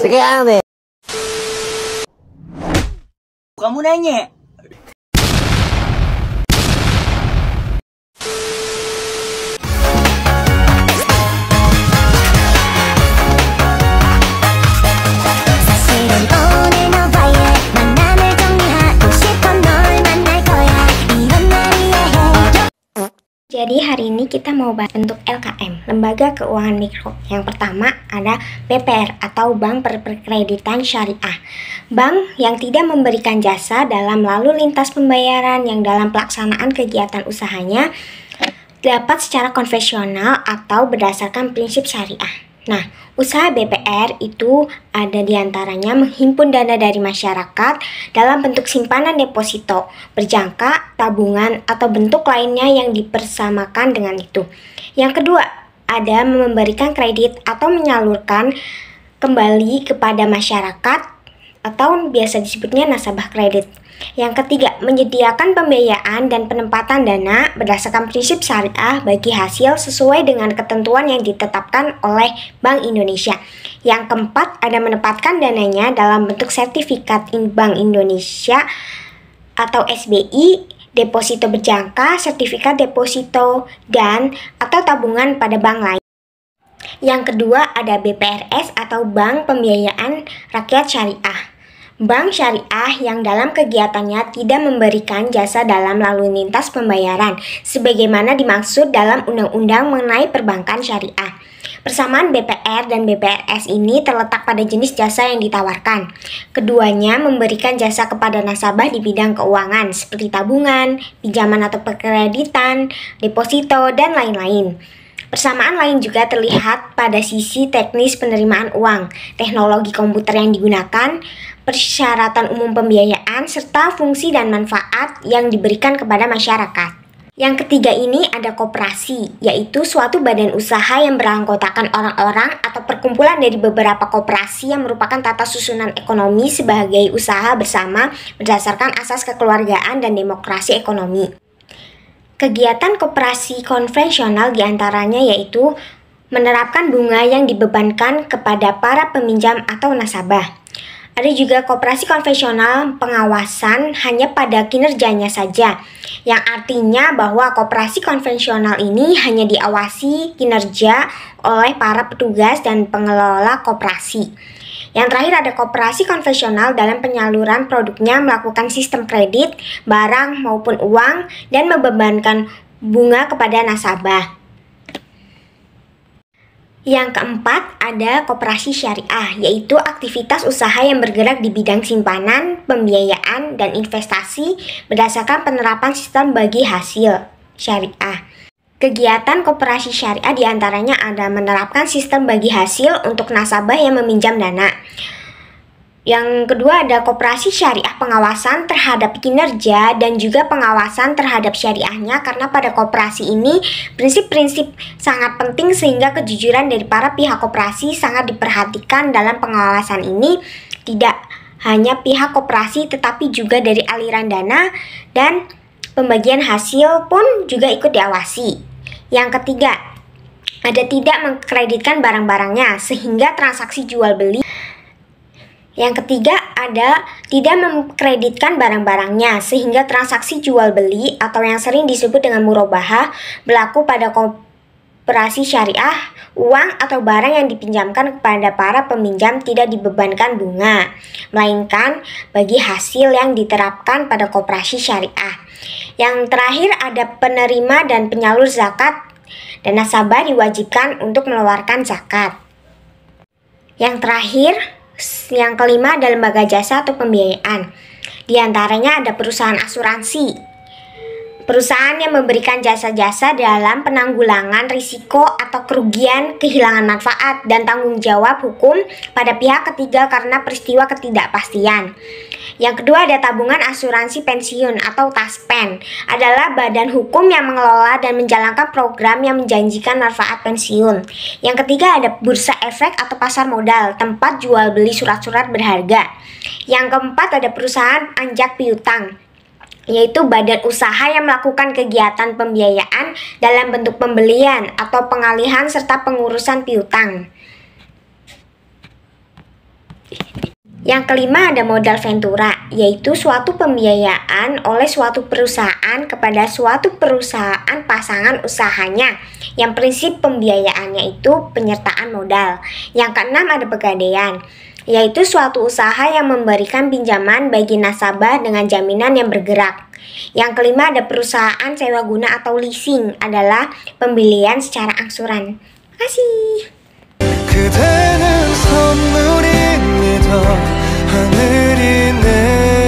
Sekarang deh. Kamu nanya. Jadi hari ini kita mau bahas bentuk LKM, Lembaga Keuangan Mikro. Yang pertama ada BPR atau Bank Perkreditan Syariah. Bank yang tidak memberikan jasa dalam lalu lintas pembayaran yang dalam pelaksanaan kegiatan usahanya dapat secara konvensional atau berdasarkan prinsip syariah. Nah, usaha BPR itu ada diantaranya menghimpun dana dari masyarakat dalam bentuk simpanan deposito, berjangka, tabungan, atau bentuk lainnya yang dipersamakan dengan itu. Yang kedua, ada memberikan kredit atau menyalurkan kembali kepada masyarakat atau biasa disebutnya nasabah kredit. Yang ketiga, menyediakan pembiayaan dan penempatan dana berdasarkan prinsip syariah bagi hasil sesuai dengan ketentuan yang ditetapkan oleh Bank Indonesia. Yang keempat, ada menempatkan dananya dalam bentuk sertifikat Bank Indonesia atau SBI, deposito berjangka, sertifikat deposito, dan atau tabungan pada bank lain. Yang kedua, ada BPRS atau Bank Pembiayaan Rakyat Syariah. Bank syariah yang dalam kegiatannya tidak memberikan jasa dalam lalu lintas pembayaran, sebagaimana dimaksud dalam Undang-Undang mengenai perbankan syariah. Persamaan BPR dan BPRS ini terletak pada jenis jasa yang ditawarkan. Keduanya memberikan jasa kepada nasabah di bidang keuangan, seperti tabungan, pinjaman atau perkreditan, deposito, dan lain-lain. Persamaan lain juga terlihat pada sisi teknis penerimaan uang, teknologi komputer yang digunakan, persyaratan umum pembiayaan, serta fungsi dan manfaat yang diberikan kepada masyarakat. Yang ketiga ini ada koperasi, yaitu suatu badan usaha yang beranggotakan orang-orang atau perkumpulan dari beberapa koperasi yang merupakan tata susunan ekonomi sebagai usaha bersama berdasarkan asas kekeluargaan dan demokrasi ekonomi. Kegiatan koperasi konvensional diantaranya yaitu menerapkan bunga yang dibebankan kepada para peminjam atau nasabah. Ada juga koperasi konvensional pengawasan hanya pada kinerjanya saja, yang artinya bahwa koperasi konvensional ini hanya diawasi kinerja oleh para petugas dan pengelola koperasi. Yang terakhir ada koperasi konvensional dalam penyaluran produknya melakukan sistem kredit, barang maupun uang, dan membebankan bunga kepada nasabah. Yang keempat ada koperasi syariah, yaitu aktivitas usaha yang bergerak di bidang simpanan, pembiayaan, dan investasi berdasarkan penerapan sistem bagi hasil syariah. Kegiatan koperasi syariah diantaranya ada menerapkan sistem bagi hasil untuk nasabah yang meminjam dana. Yang kedua ada koperasi syariah pengawasan terhadap kinerja dan juga pengawasan terhadap syariahnya, karena pada koperasi ini prinsip-prinsip sangat penting sehingga kejujuran dari para pihak koperasi sangat diperhatikan dalam pengawasan ini. Tidak hanya pihak koperasi tetapi juga dari aliran dana dan pembagian hasil pun juga ikut diawasi. Yang ketiga, ada tidak mengkreditkan barang-barangnya sehingga transaksi jual beli. Yang ketiga ada tidak mengkreditkan barang-barangnya sehingga transaksi jual beli atau yang sering disebut dengan murabahah berlaku pada koperasi syariah. Uang atau barang yang dipinjamkan kepada para peminjam tidak dibebankan bunga, melainkan bagi hasil yang diterapkan pada koperasi syariah. Yang terakhir ada penerima dan penyalur zakat dan nasabah diwajibkan untuk mengeluarkan zakat. Yang terakhir, yang kelima ada lembaga jasa atau pembiayaan. Di antaranya ada perusahaan asuransi. Perusahaan yang memberikan jasa-jasa dalam penanggulangan risiko atau kerugian, kehilangan manfaat, dan tanggung jawab hukum pada pihak ketiga karena peristiwa ketidakpastian. Yang kedua ada tabungan asuransi pensiun atau TASPEN, adalah badan hukum yang mengelola dan menjalankan program yang menjanjikan manfaat pensiun. Yang ketiga ada bursa efek atau pasar modal, tempat jual beli surat-surat berharga. Yang keempat ada perusahaan anjak piutang, yaitu badan usaha yang melakukan kegiatan pembiayaan dalam bentuk pembelian atau pengalihan serta pengurusan piutang. Yang kelima ada modal ventura, yaitu suatu pembiayaan oleh suatu perusahaan kepada suatu perusahaan pasangan usahanya. Yang prinsip pembiayaannya itu penyertaan modal. Yang keenam ada pegadaian, yaitu suatu usaha yang memberikan pinjaman bagi nasabah dengan jaminan yang bergerak. Yang kelima ada perusahaan sewa guna atau leasing, adalah pembelian secara angsuran. Terima kasih. 그대는 선물입니다. 하늘이 내